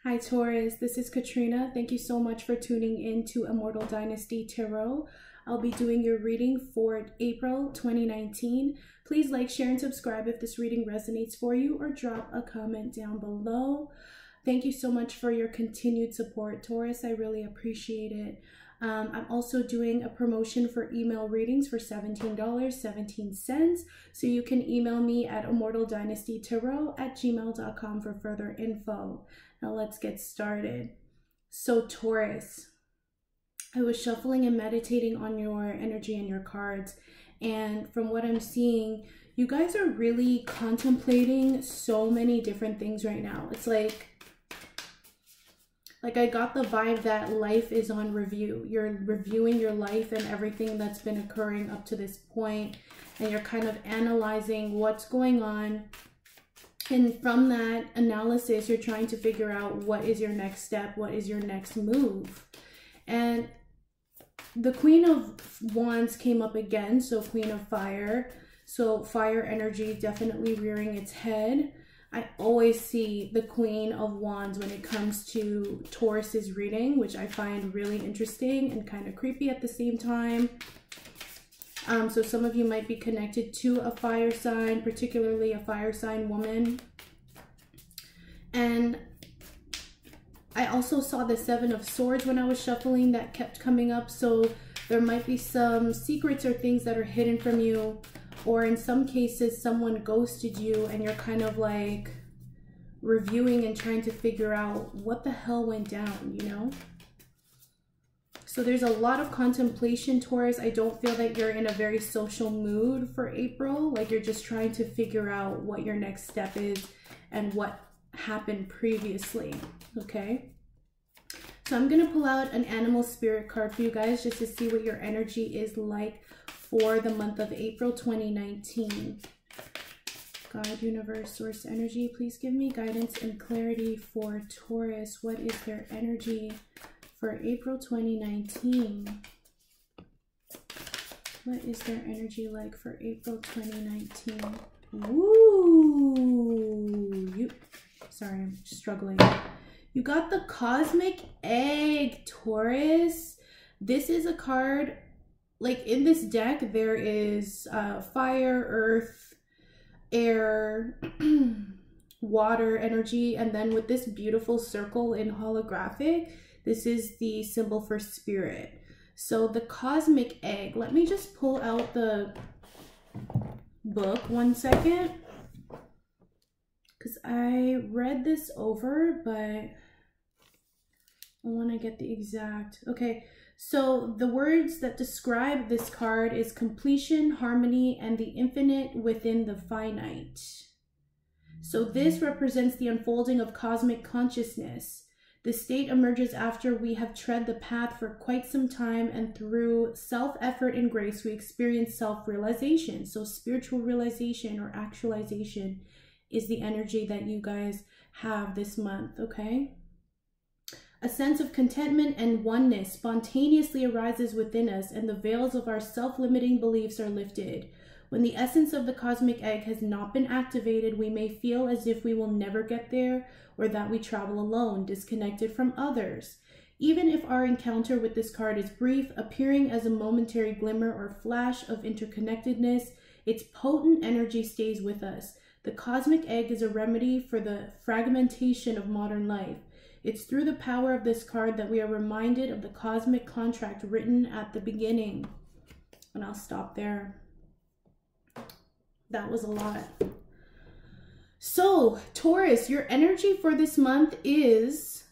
Hi Taurus, this is Katrina. Thank you so much for tuning in to Immortal Dynasty Tarot. I'll be doing your reading for April 2019. Please like, share, and subscribe if this reading resonates for you, or drop a comment down below. Thank you so much for your continued support, Taurus. I really appreciate it. I'm also doing a promotion for email readings for $17.17. So you can email me at immortaldynastytarot@gmail.com for further info. Now let's get started. So Taurus, I was shuffling and meditating on your energy and your cards. And from what I'm seeing, you guys are really contemplating so many different things right now. It's like I got the vibe that life is on review. You're reviewing your life and everything that's been occurring up to this point, and you're kind of analyzing what's going on. And from that analysis, you're trying to figure out what is your next step, what is your next move. And the Queen of Wands came up again, so Queen of Fire. So fire energy definitely rearing its head. I always see the Queen of Wands when it comes to Taurus's reading, which I find really interesting and kind of creepy at the same time. So some of you might be connected to a fire sign, particularly a fire sign woman. And I also saw the Seven of Swords when I was shuffling that kept coming up. So there might be some secrets or things that are hidden from you. Or in some cases, someone ghosted you and you're kind of like reviewing and trying to figure out what the hell went down, you know? So there's a lot of contemplation, Taurus. I don't feel that you're in a very social mood for April. Like you're just trying to figure out what your next step is and what happened previously, okay? So I'm going to pull out an animal spirit card for you guys just to see what your energy is like for the month of April 2019. God, universe, source energy, please give me guidance and clarity for Taurus. What is their energy for April 2019? What is their energy like for April 2019? Woo! Sorry, I'm struggling. You got the Cosmic Egg, Taurus. This is a card, like in this deck, there is fire, earth, air, water energy. And then with this beautiful circle in holographic, this is the symbol for spirit. So the Cosmic Egg, let me just pull out the book 1 second. Because I read this over, but I want to get the exact. Okay, so the words that describe this card is completion, harmony, and the infinite within the finite. So this represents the unfolding of cosmic consciousness. The state emerges after we have tread the path for quite some time, and through self-effort and grace, we experience self-realization. So spiritual realization or actualization is the energy that you guys have this month, okay? A sense of contentment and oneness spontaneously arises within us, and the veils of our self-limiting beliefs are lifted. When the essence of the cosmic egg has not been activated, we may feel as if we will never get there, or that we travel alone, disconnected from others. Even if our encounter with this card is brief, appearing as a momentary glimmer or flash of interconnectedness, its potent energy stays with us. The cosmic egg is a remedy for the fragmentation of modern life. It's through the power of this card that we are reminded of the cosmic contract written at the beginning. And I'll stop there. That was a lot. So, Taurus, your energy for this month is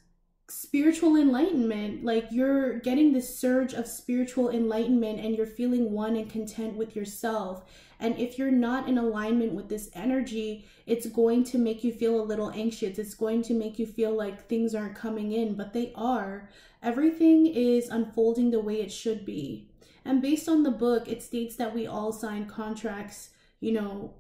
spiritual enlightenment. Like you're getting this surge of spiritual enlightenment and you're feeling one and content with yourself. And if you're not in alignment with this energy, it's going to make you feel a little anxious. It's going to make you feel like things aren't coming in, but they are. Everything is unfolding the way it should be. And based on the book, it states that we all sign contracts, you know,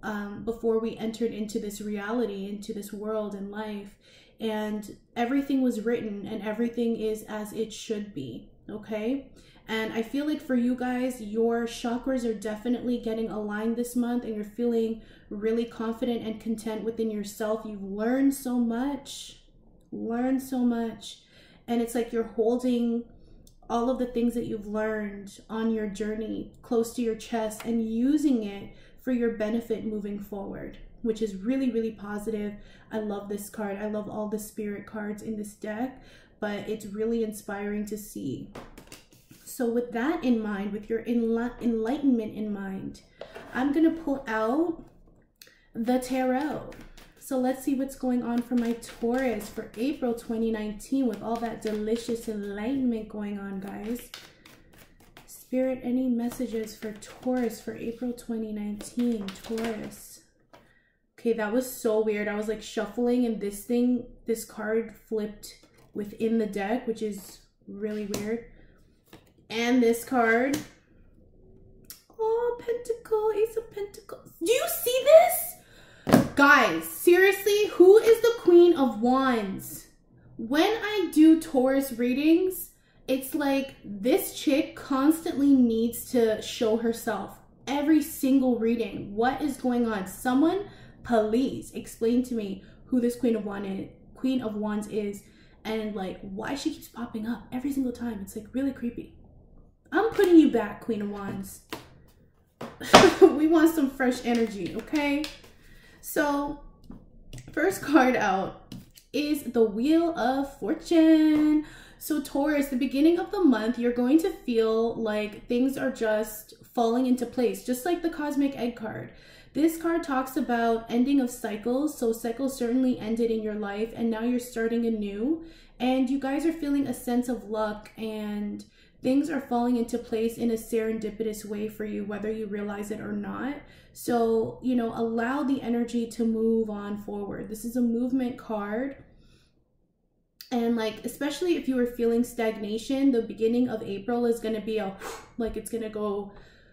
before we entered into this reality, into this world and life. And everything was written and everything is as it should be, okay? And I feel like for you guys, your chakras are definitely getting aligned this month and you're feeling really confident and content within yourself. You've learned so much. learned so much. And it's like you're holding all of the things that you've learned on your journey close to your chest and using it for your benefit moving forward, which is really, really positive. I love this card. I love all the spirit cards in this deck, but it's really inspiring to see. So with that in mind, with your enlightenment in mind, I'm going to pull out the tarot. So let's see what's going on for my Taurus for April 2019 with all that delicious enlightenment going on, guys. Spirit, any messages for Taurus for April 2019? Taurus. Okay, that was so weird. I was like shuffling and this card flipped within the deck, which is really weird. And this card. Oh, Pentacle, Ace of Pentacles. Do you see this? Guys, seriously, who is the Queen of Wands? When I do Taurus readings, it's like this chick constantly needs to show herself every single reading. What is going on? Someone, please explain to me who this Queen of Wands is and like why she keeps popping up every single time. It's like really creepy. I'm putting you back, Queen of Wands. We want some fresh energy, okay? So, first card out is the Wheel of Fortune. So Taurus, the beginning of the month, you're going to feel like things are just falling into place, just like the Cosmic Egg card. This card talks about ending of cycles. So cycles certainly ended in your life and now you're starting anew. And you guys are feeling a sense of luck and things are falling into place in a serendipitous way for you, whether you realize it or not. So, you know, allow the energy to move on forward. This is a movement card. And like, especially if you were feeling stagnation, the beginning of April is going to be like it's going to go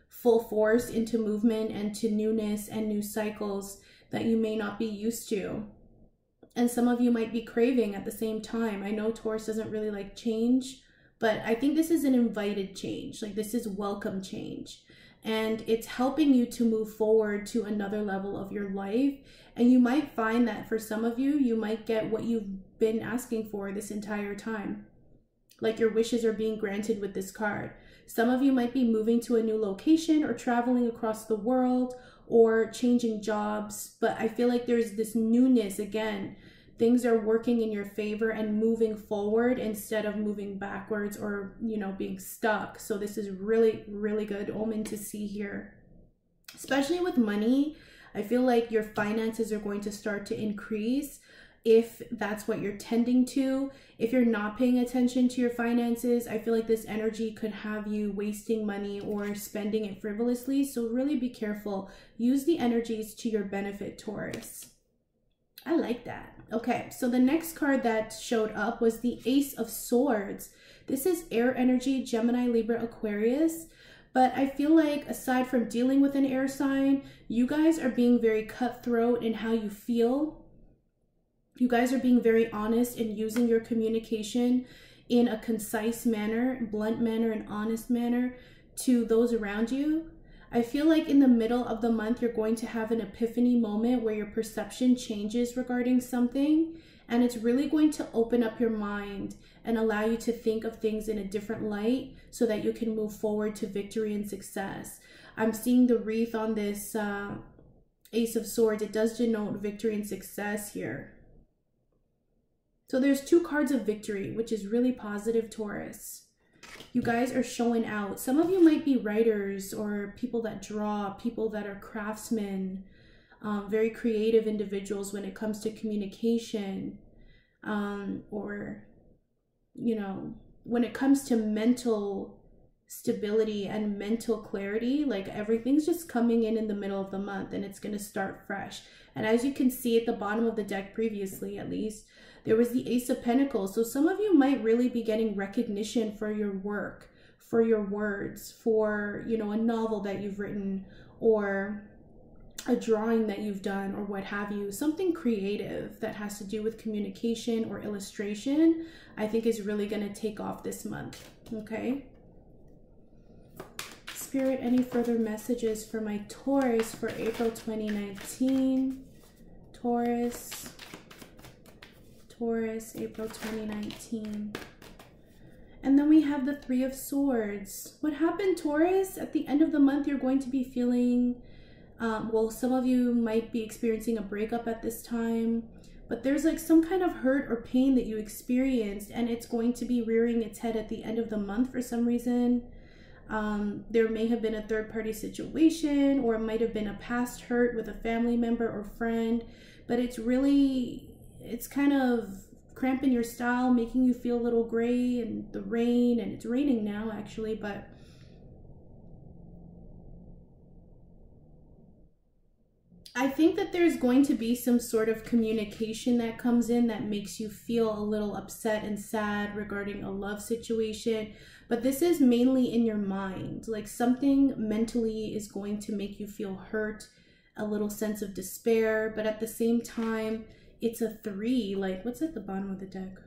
full force into movement and to newness and new cycles that you may not be used to. And some of you might be craving at the same time. I know Taurus doesn't really like change, but I think this is an invited change. Like this is welcome change. And it's helping you to move forward to another level of your life. And you might find that for some of you, you might get what you've been asking for this entire time. Like your wishes are being granted with this card. Some of you might be moving to a new location or traveling across the world or changing jobs. But I feel like there's this newness again. Things are working in your favor and moving forward instead of moving backwards or, you know, being stuck. So this is really, really good omen to see here. Especially with money, I feel like your finances are going to start to increase if that's what you're tending to. If you're not paying attention to your finances, I feel like this energy could have you wasting money or spending it frivolously. So really be careful. Use the energies to your benefit, Taurus. I like that. Okay, so the next card that showed up was the Ace of Swords. This is air energy, Gemini, Libra, Aquarius. But I feel like aside from dealing with an air sign, you guys are being very cutthroat in how you feel. You guys are being very honest in using your communication in a concise manner, blunt manner, and honest manner to those around you. I feel like in the middle of the month, you're going to have an epiphany moment where your perception changes regarding something. And it's really going to open up your mind and allow you to think of things in a different light so that you can move forward to victory and success. I'm seeing the wreath on this Ace of Swords. It does denote victory and success here. So there's two cards of victory, which is really positive, Taurus. You guys are showing out. Some of you might be writers or people that draw, people that are craftsmen, very creative individuals when it comes to communication, or, you know, when it comes to mental stability and mental clarity, like everything's just coming in the middle of the month and it's going to start fresh. And as you can see at the bottom of the deck previously, at least, there was the Ace of Pentacles. So some of you might really be getting recognition for your work, for your words, for, you know, a novel that you've written or a drawing that you've done or what have you. Something creative that has to do with communication or illustration, I think is really going to take off this month. Okay. Spirit, any further messages for my Taurus for April 2019? Taurus. Taurus, April 2019. And then we have the Three of Swords. What happened, Taurus? At the end of the month, you're going to be feeling, well, some of you might be experiencing a breakup at this time, but there's like some kind of hurt or pain that you experienced, and it's going to be rearing its head at the end of the month for some reason. There may have been a third-party situation, or it might have been a past hurt with a family member or friend, but it's kind of cramping your style, making you feel a little gray and the rain, and it's raining now actually, but I think that there's going to be some sort of communication that comes in that makes you feel a little upset and sad regarding a love situation, but this is mainly in your mind. Like something mentally is going to make you feel hurt, a little sense of despair, but at the same time, it's a 3. Like, what's at the bottom of the deck?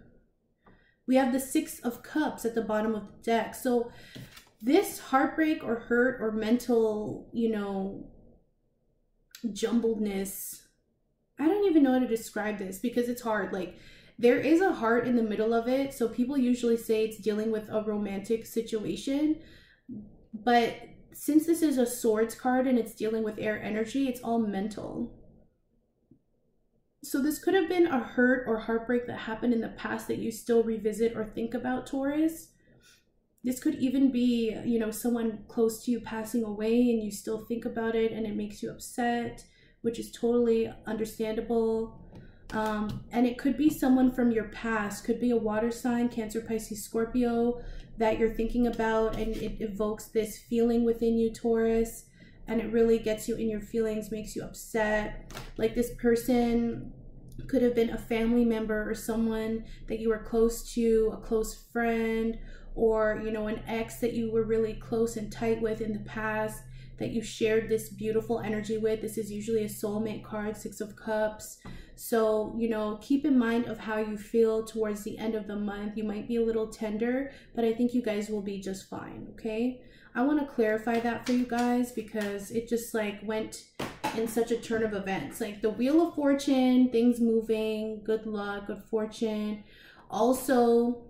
We have the 6 of Cups at the bottom of the deck. So this heartbreak or hurt or mental, you know, jumbledness, I don't even know how to describe this because it's hard. Like, there is a heart in the middle of it. So people usually say it's dealing with a romantic situation. But since this is a Swords card and it's dealing with air energy, it's all mental. So this could have been a hurt or heartbreak that happened in the past that you still revisit or think about, Taurus. This could even be, you know, someone close to you passing away and you still think about it and it makes you upset, which is totally understandable. And it could be someone from your past, could be a water sign, Cancer, Pisces, Scorpio, that you're thinking about, and it evokes this feeling within you, Taurus. And it really gets you in your feelings, makes you upset. Like this person could have been a family member or someone that you were close to, a close friend, or, you know, an ex that you were really close and tight with in the past that you shared this beautiful energy with. This is usually a soulmate card, 6 of Cups. So, you know, keep in mind of how you feel towards the end of the month. You might be a little tender, but I think you guys will be just fine, okay? I want to clarify that for you guys because it just like went in such a turn of events. Like the Wheel of Fortune, things moving, good luck, good fortune. Also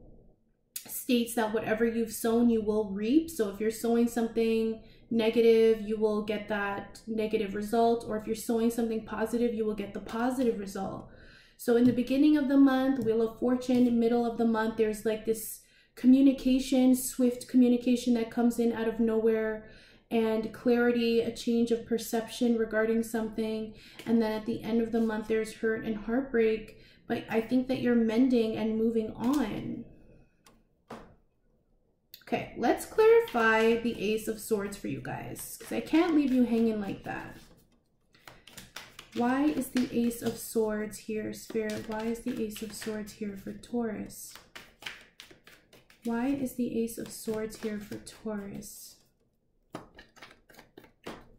states that whatever you've sown, you will reap. So if you're sowing something negative, you will get that negative result. Or if you're sowing something positive, you will get the positive result. So in the beginning of the month, Wheel of Fortune, middle of the month, there's like this communication, swift communication that comes in out of nowhere, and clarity, a change of perception regarding something. And then at the end of the month, there's hurt and heartbreak. But I think that you're mending and moving on. Okay, let's clarify the Ace of Swords for you guys, because I can't leave you hanging like that. Why is the Ace of Swords here, Spirit? Why is the Ace of Swords here for Taurus? Why is the Ace of Swords here for Taurus?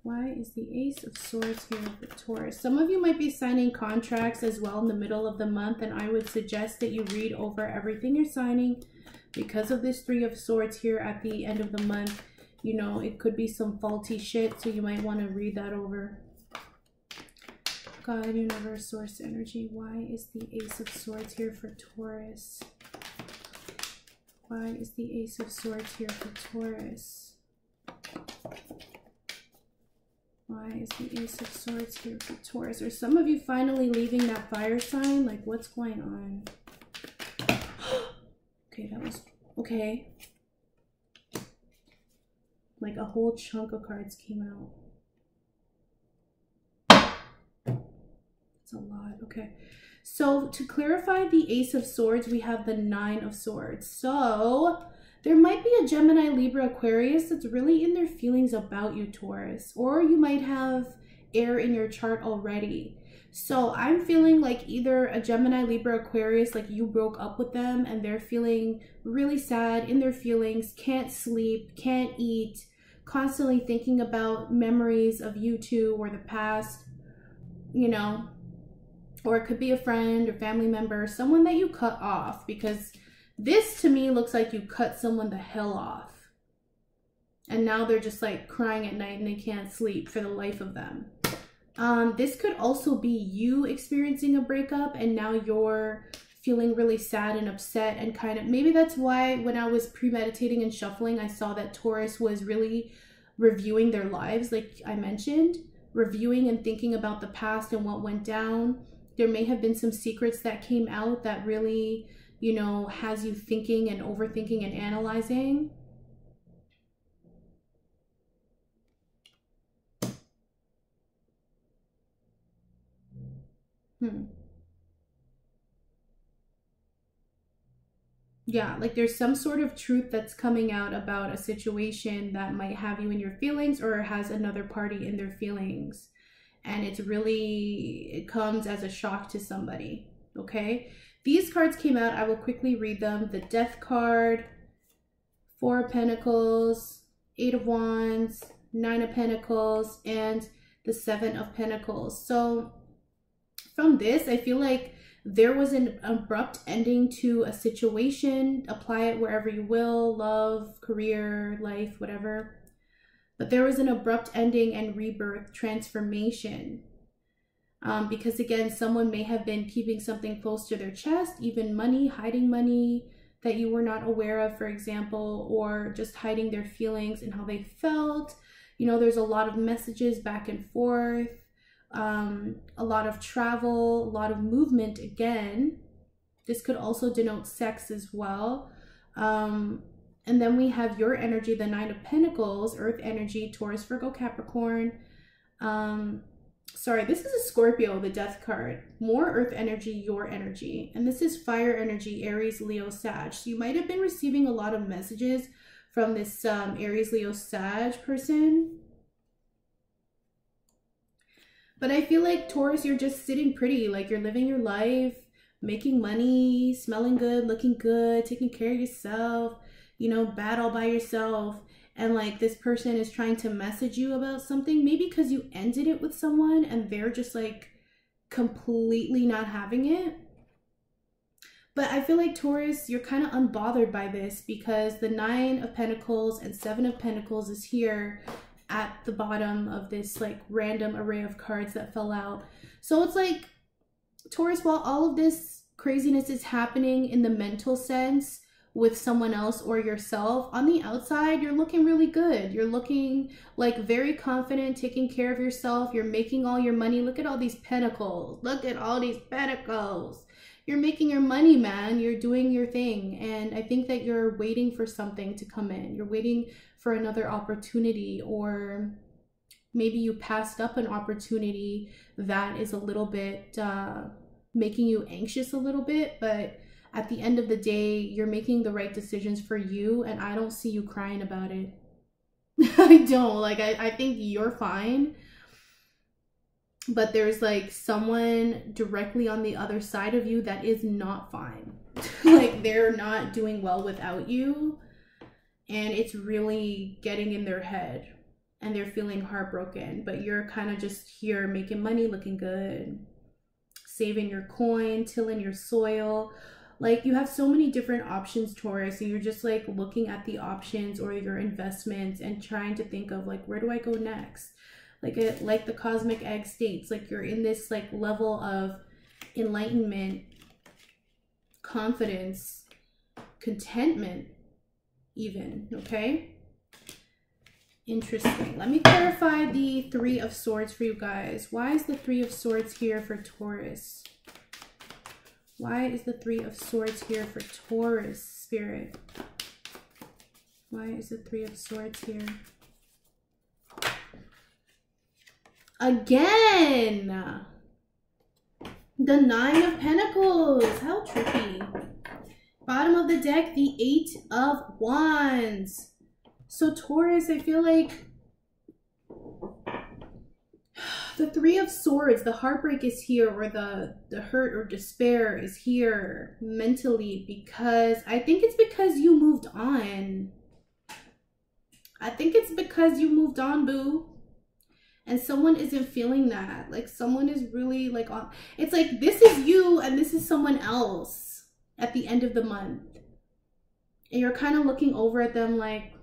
Why is the Ace of Swords here for Taurus? Some of you might be signing contracts as well in the middle of the month, and I would suggest that you read over everything you're signing because of this 3 of Swords here at the end of the month. You know, it could be some faulty shit, so you might want to read that over. God, Universe, Source, Energy. Why is the Ace of Swords here for Taurus? Why is the Ace of Swords here for Taurus? Why is the Ace of Swords here for Taurus? Are some of you finally leaving that fire sign? Like, what's going on? Okay, that was... Okay. Like, a whole chunk of cards came out. It's a lot. Okay. So, to clarify the Ace of Swords, we have the 9 of Swords. So, there might be a Gemini, Libra, Aquarius that's really in their feelings about you, Taurus. Or you might have air in your chart already. So, I'm feeling like either a Gemini, Libra, Aquarius, like you broke up with them and they're feeling really sad in their feelings, can't sleep, can't eat, constantly thinking about memories of you two or the past, you know. Or it could be a friend or family member, someone that you cut off, because this to me looks like you cut someone the hell off. And now they're just like crying at night and they can't sleep for the life of them. This could also be you experiencing a breakup and now you're feeling really sad and upset, and kind of, maybe that's why when I was premeditating and shuffling, I saw that Taurus was really reviewing their lives, like I mentioned, reviewing and thinking about the past and what went down. There may have been some secrets that came out that really, you know, has you thinking and overthinking and analyzing. Yeah, like there's some sort of truth that's coming out about a situation that might have you in your feelings or has another party in their feelings. And it's really, it comes as a shock to somebody, okay? These cards came out, I will quickly read them. The Death card, Four of Pentacles, Eight of Wands, Nine of Pentacles, and the Seven of Pentacles. So from this, I feel like there was an abrupt ending to a situation. Apply it wherever you will, love, career, life, whatever. But there was an abrupt ending and rebirth, transformation. Because again, someone may have been keeping something close to their chest, even money, hiding money that you were not aware of, for example, or just hiding their feelings and how they felt. You know, there's a lot of messages back and forth, a lot of travel, a lot of movement again. This could also denote sex as well. And then we have your energy, the Nine of Pentacles, Earth energy, Taurus, Virgo, Capricorn. Sorry, this is a Scorpio, the Death card. More Earth energy, your energy. And this is fire energy, Aries, Leo, Sag. So you might have been receiving a lot of messages from this Aries, Leo, Sag person. But I feel like, Taurus, you're just sitting pretty. Like you're living your life, making money, smelling good, looking good, taking care of yourself, you know, bad all by yourself. And like this person is trying to message you about something, maybe because you ended it with someone and they're just like completely not having it. But I feel like, Taurus, you're kind of unbothered by this because the Nine of Pentacles and Seven of Pentacles is here at the bottom of this like random array of cards that fell out. So it's like, Taurus, while all of this craziness is happening in the mental sense with someone else or yourself, on the outside, you're looking really good. You're looking like very confident, taking care of yourself. You're making all your money. Look at all these pentacles. Look at all these pentacles. You're making your money, man. You're doing your thing. And I think that you're waiting for something to come in. You're waiting for another opportunity, or maybe you passed up an opportunity that is a little bit making you anxious a little bit, but at the end of the day, you're making the right decisions for you, and I don't see you crying about it. I don't. Like, I think you're fine, but there's like someone directly on the other side of you that is not fine. Like they're not doing well without you, and it's really getting in their head and they're feeling heartbroken, but you're kind of just here making money, looking good, saving your coin, tilling your soil. Like you have so many different options, Taurus, and you're just like looking at the options or your investments and trying to think of like, where do I go next? Like the cosmic egg states, like you're in this like level of enlightenment, confidence, contentment even, okay? Interesting. Let me clarify the Three of Swords for you guys. Why is the Three of Swords here for Taurus? Why is the Three of Swords here for Taurus, Spirit? Why is the Three of Swords here? Again! The Nine of Pentacles. How trippy. Bottom of the deck, the Eight of Wands. So Taurus, I feel like the Three of Swords, the heartbreak is here, or the hurt or despair is here mentally, because I think it's because you moved on. I think it's because you moved on, boo. And someone isn't feeling that. Like someone is really like on. It's like this is you and this is someone else at the end of the month. And you're kind of looking over at them like,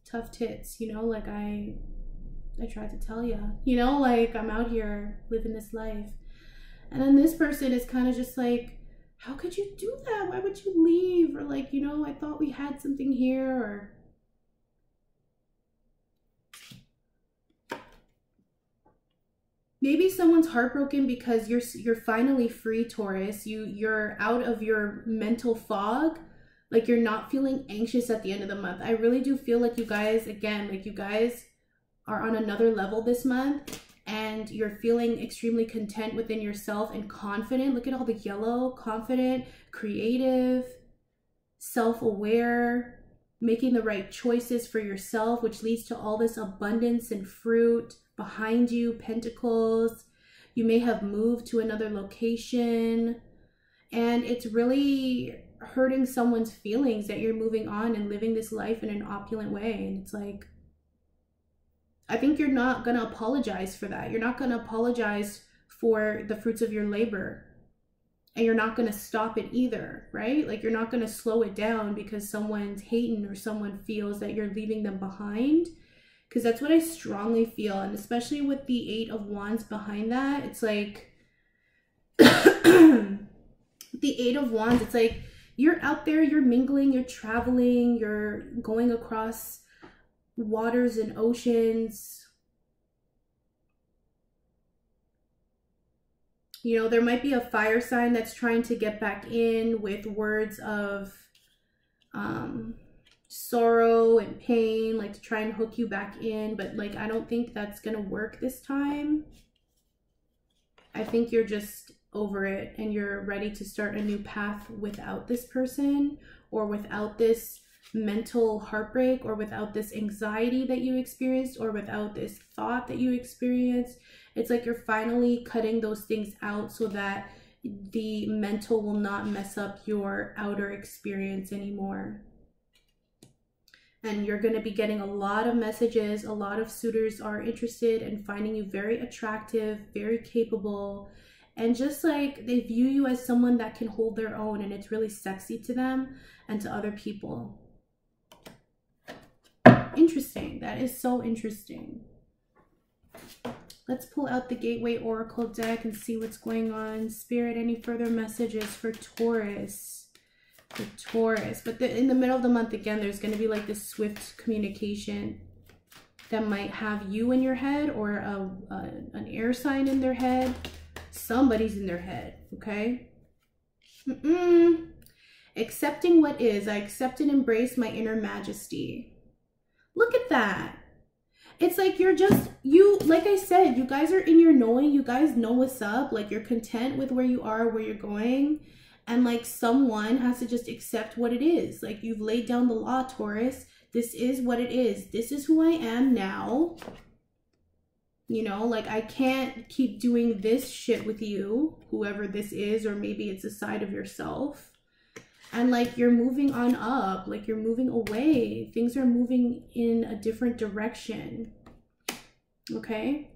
tough tits, you know, like I tried to tell you, you know, like I'm out here living this life. And then this person is kind of just like how could you do that? Why would you leave? Or like, you know, I thought we had something here. Or maybe someone's heartbroken because you're finally free, Taurus. You're out of your mental fog. Like, you're not feeling anxious at the end of the month. I really do feel like you guys, again, like you guys are on another level this month, and you're feeling extremely content within yourself and confident. Look at all the yellow. Confident, creative, self-aware, making the right choices for yourself, which leads to all this abundance and fruit behind you. Pentacles. You may have moved to another location, and it's really hurting someone's feelings that you're moving on and living this life in an opulent way. And it's like, I think you're not going to apologize for that. You're not going to apologize for the fruits of your labor. And you're not going to stop it either, right? Like, you're not going to slow it down because someone's hating or someone feels that you're leaving them behind. Because that's what I strongly feel. And especially with the 8 of Wands behind that, it's like, the 8 of Wands, it's like, you're out there, you're mingling, you're traveling, you're going across waters and oceans. You know, there might be a fire sign that's trying to get back in with words of sorrow and pain, like to try and hook you back in. But like, I don't think that's gonna work this time. I think you're just over it and you're ready to start a new path without this person, or without this mental heartbreak, or without this anxiety that you experienced, or without this thought that you experienced. It's like you're finally cutting those things out so that the mental will not mess up your outer experience anymore. And you're going to be getting a lot of messages. A lot of suitors are interested in finding you very attractive, very capable, and just like they view you as someone that can hold their own, and it's really sexy to them and to other people. Interesting. That is so interesting. Let's pull out the Gateway Oracle deck and see what's going on. Spirit, any further messages for Taurus? For Taurus. But in the middle of the month, again, there's going to be like this swift communication that might have you in your head, or an air sign in their head. Somebody's in their head, okay? Accepting what is. I accept and embrace my inner majesty. Look at that. It's like you're just, like I said, you guys are in your knowing. You guys know what's up. Like, you're content with where you are, where you're going. And like, someone has to just accept what it is. Like, you've laid down the law, Taurus. This is what it is. This is who I am now. You know, like, I can't keep doing this shit with you, whoever this is, or maybe it's a side of yourself. And like, you're moving on up, like you're moving away. Things are moving in a different direction. Okay?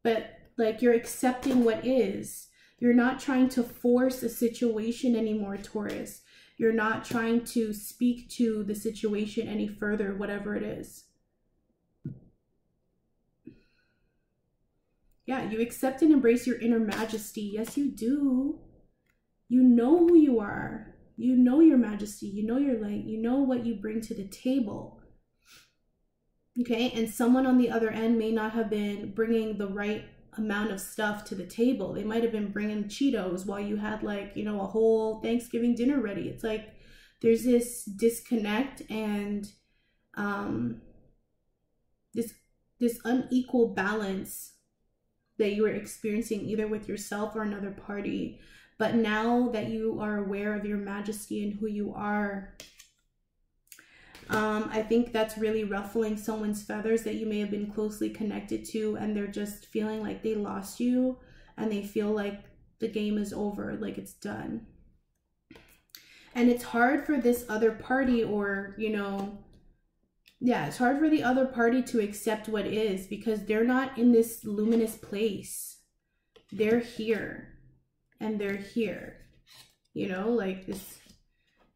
But like, you're accepting what is. You're not trying to force a situation anymore, Taurus. You're not trying to speak to the situation any further, whatever it is. Yeah, you accept and embrace your inner majesty. Yes, you do. You know who you are. You know your majesty. You know your light. You know what you bring to the table. Okay, and someone on the other end may not have been bringing the right amount of stuff to the table. They might have been bringing Cheetos while you had, like, you know, a whole Thanksgiving dinner ready. It's like there's this disconnect and this unequal balance that you were experiencing either with yourself or another party. But now that you are aware of your majesty and who you are, I think that's really ruffling someone's feathers that you may have been closely connected to, and they're just feeling like they lost you and they feel like the game is over, like it's done. And it's hard for this other party, or, you know, yeah, it's hard for the other party to accept what is, because they're not in this luminous place. They're here, and they're here, you know, like this.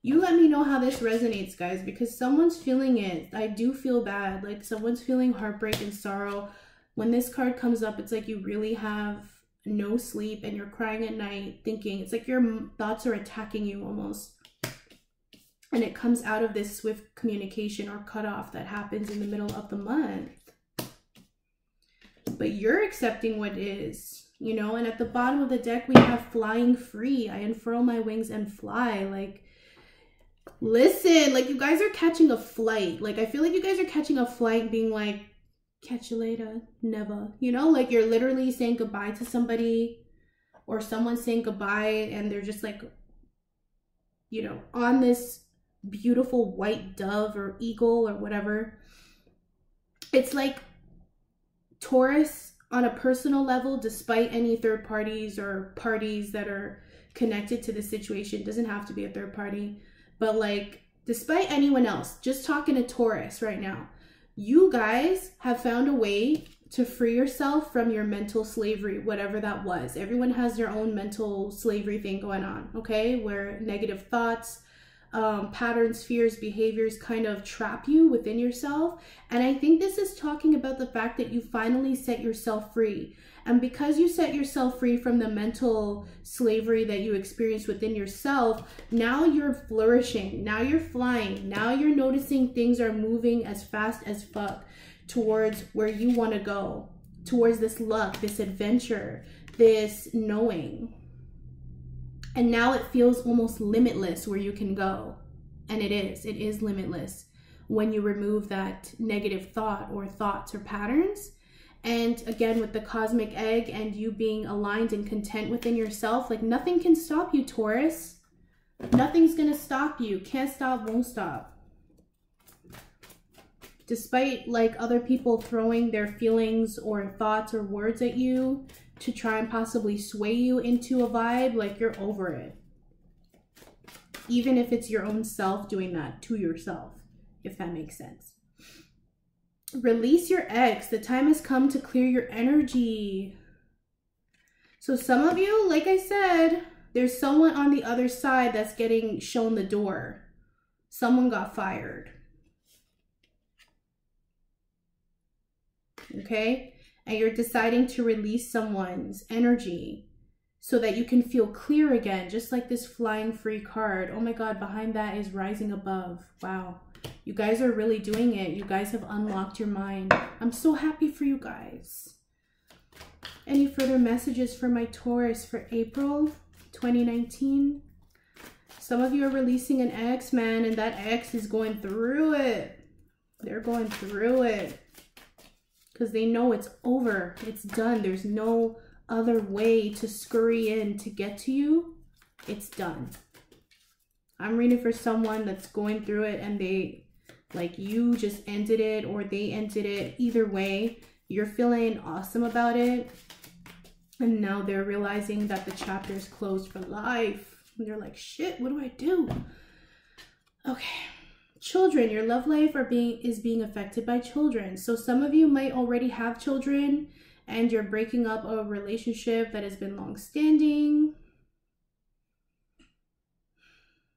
You let me know how this resonates, guys, because someone's feeling it. I do feel bad. Like, someone's feeling heartbreak and sorrow. When this card comes up, it's like you really have no sleep and you're crying at night thinking, it's like your thoughts are attacking you almost. And it comes out of this swift communication or cutoff that happens in the middle of the month. But you're accepting what is, you know. And at the bottom of the deck, we have flying free. I unfurl my wings and fly. Like, listen, like you guys are catching a flight. Like, I feel like you guys are catching a flight being like, catch you later, never. You know, like you're literally saying goodbye to somebody, or someone's saying goodbye and they're just like, you know, on this beautiful white dove or eagle or whatever. It's like Taurus on a personal level, despite any third parties or parties that are connected to the situation. It doesn't have to be a third party, but like despite anyone else, just talking to Taurus right now, you guys have found a way to free yourself from your mental slavery, whatever that was. Everyone has their own mental slavery thing going on, okay? Where negative thoughts, patterns, fears, behaviors kind of trap you within yourself. And I think this is talking about the fact that you finally set yourself free. And because you set yourself free from the mental slavery that you experienced within yourself, now you're flourishing, now you're flying, now you're noticing things are moving as fast as fuck towards where you want to go, towards this luck, this adventure, this knowing. And now it feels almost limitless where you can go. And it is limitless when you remove that negative thought or thoughts or patterns. And again, with the cosmic egg and you being aligned and content within yourself, like nothing can stop you, Taurus. Nothing's gonna stop you. Can't stop, won't stop. Despite like other people throwing their feelings or thoughts or words at you to try and possibly sway you into a vibe, like you're over it. Even if it's your own self doing that to yourself, if that makes sense. Release your ex. The time has come to clear your energy. So some of you, like I said, there's someone on the other side that's getting shown the door. Someone got fired. Okay? And you're deciding to release someone's energy so that you can feel clear again, just like this flying free card. Oh my God, behind that is rising above. Wow. You guys are really doing it. You guys have unlocked your mind. I'm so happy for you guys. Any further messages for my Taurus for April 2019? Some of you are releasing an ex, man, and that ex is going through it. They're going through it. Because they know it's over. It's done. There's no other way to scurry in to get to you. It's done. I'm reading for someone that's going through it and they, like, you just ended it or they ended it. Either way, you're feeling awesome about it. And now they're realizing that the chapter is closed for life. And they're like, shit, what do I do? Okay. Children, your love life is being affected by children. So some of you might already have children and you're breaking up a relationship that has been long-standing.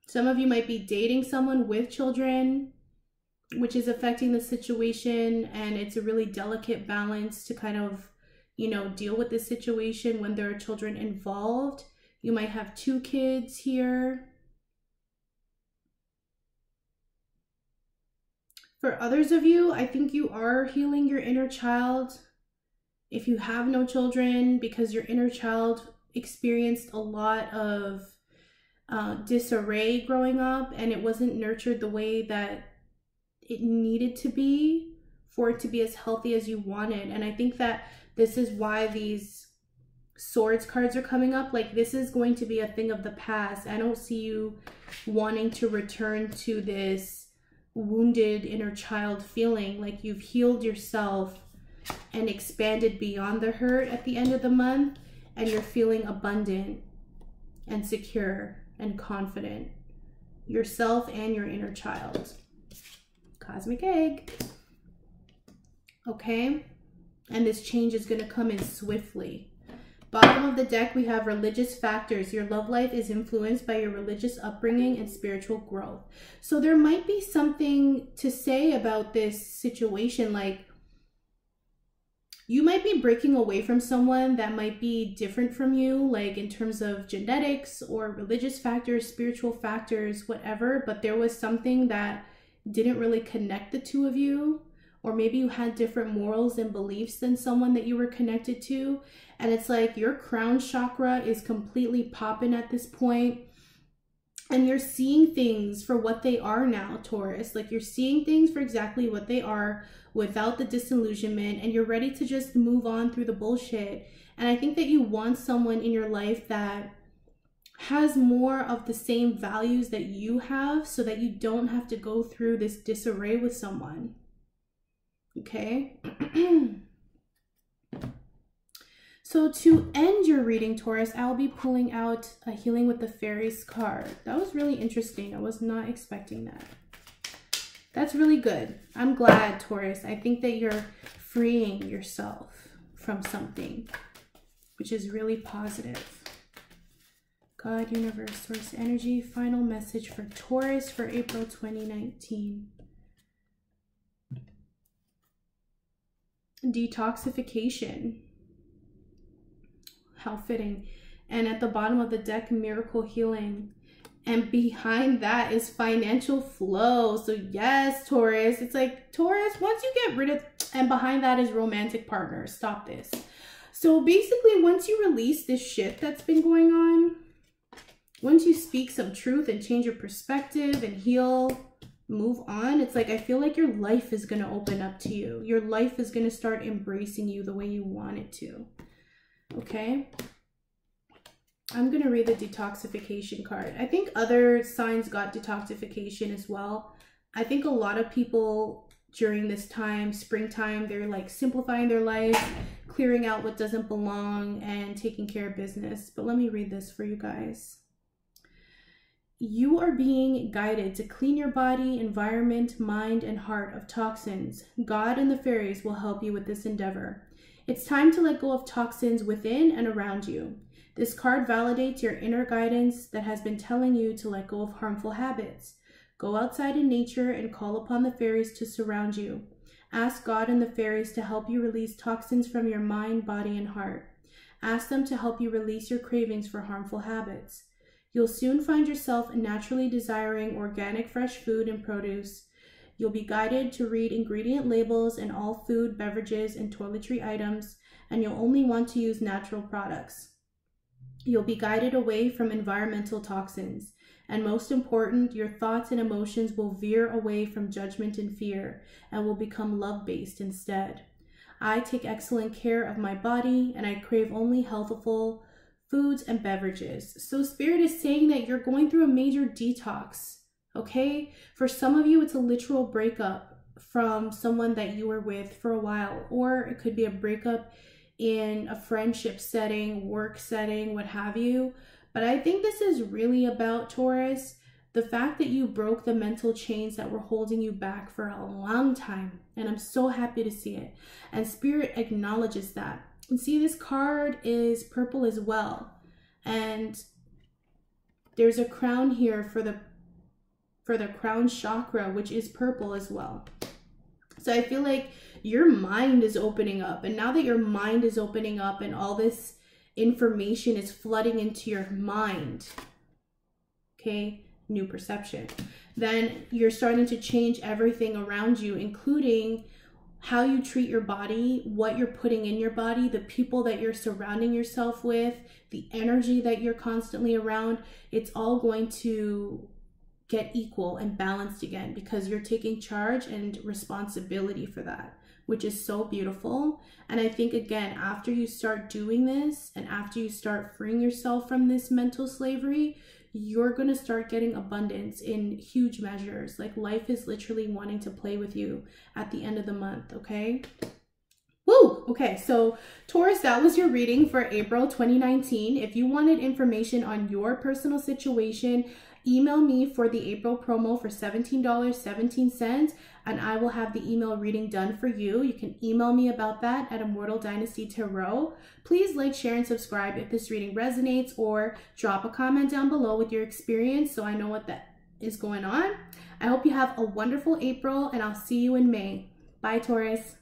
Some of you might be dating someone with children, which is affecting the situation, and it's a really delicate balance to kind of, you know, deal with this situation when there are children involved. You might have 2 kids here. For others of you, I think you are healing your inner child. If you have no children, because your inner child experienced a lot of disarray growing up and it wasn't nurtured the way that it needed to be for it to be as healthy as you wanted. And I think that this is why these swords cards are coming up. Like, this is going to be a thing of the past. I don't see you wanting to return to this wounded inner child feeling. Like, you've healed yourself and expanded beyond the hurt at the end of the month, and you're feeling abundant and secure and confident. Yourself and your inner child. Cosmic egg. Okay? And this change is going to come in swiftly. Bottom of the deck, we have religious factors. Your love life is influenced by your religious upbringing and spiritual growth. So there might be something to say about this situation, like You might be breaking away from someone that might be different from you, like in terms of genetics or religious factors, spiritual factors, whatever, but there was something that didn't really connect the two of you, or maybe you had different morals and beliefs than someone that you were connected to. And it's like your crown chakra is completely popping at this point. And you're seeing things for what they are now, Taurus. Like you're seeing things for exactly what they are without the disillusionment, and you're ready to just move on through the bullshit. And I think that you want someone in your life that has more of the same values that you have, so that you don't have to go through this disarray with someone. Okay? So to end your reading, Taurus, I'll be pulling out a Healing with the Fairies card. That was really interesting. I was not expecting that. That's really good. I'm glad, Taurus. I think that you're freeing yourself from something, which is really positive. God, Universe, Source Energy, final message for Taurus for April 2019. Detoxification. How fitting. And at the bottom of the deck, miracle healing. And behind that is financial flow. So yes, Taurus, it's like, Taurus, once you get rid of, and behind that is romantic partners. Stop this. So basically, once you release this shit that's been going on, once you speak some truth and change your perspective and heal, move on, it's like, I feel like your life is going to open up to you. Your life is going to start embracing you the way you want it to. Okay? I'm going to read the detoxification card. I think other signs got detoxification as well. I think a lot of people during this time, springtime, they're like simplifying their life, clearing out what doesn't belong, and taking care of business. But let me read this for you guys. You are being guided to clean your body, environment, mind, and heart of toxins. God and the fairies will help you with this endeavor. It's time to let go of toxins within and around you. This card validates your inner guidance that has been telling you to let go of harmful habits. Go outside in nature and call upon the fairies to surround you. Ask God and the fairies to help you release toxins from your mind, body, and heart. Ask them to help you release your cravings for harmful habits. You'll soon find yourself naturally desiring organic fresh food and produce. You'll be guided to read ingredient labels in all food, beverages, and toiletry items, and you'll only want to use natural products. You'll be guided away from environmental toxins. And most important, your thoughts and emotions will veer away from judgment and fear and will become love-based instead. I take excellent care of my body, and I crave only healthful foods and beverages. So Spirit is saying that you're going through a major detox, okay? For some of you, it's a literal breakup from someone that you were with for a while, or it could be a breakup in a friendship setting, work setting, what have you. But I think this is really about, Taurus, the fact that you broke the mental chains that were holding you back for a long time. And I'm so happy to see it. And Spirit acknowledges that. And see, this card is purple as well. And there's a crown here for the crown chakra, which is purple as well. So I feel like your mind is opening up. And now that your mind is opening up and all this information is flooding into your mind, okay, new perception, then you're starting to change everything around you, including how you treat your body, what you're putting in your body, the people that you're surrounding yourself with, the energy that you're constantly around. It's all going to get equal and balanced again because you're taking charge and responsibility for that, which is so beautiful. And I think, again, after you start doing this and after you start freeing yourself from this mental slavery, you're going to start getting abundance in huge measures. Like, life is literally wanting to play with you at the end of the month, okay? Woo! Okay, so Taurus, that was your reading for April 2019. If you wanted information on your personal situation, email me for the April promo for $17.17, and I will have the email reading done for you. You can email me about that at Immortal Dynasty Tarot. Please like, share, and subscribe if this reading resonates, or drop a comment down below with your experience so I know what that is going on. I hope you have a wonderful April, and I'll see you in May. Bye, Taurus.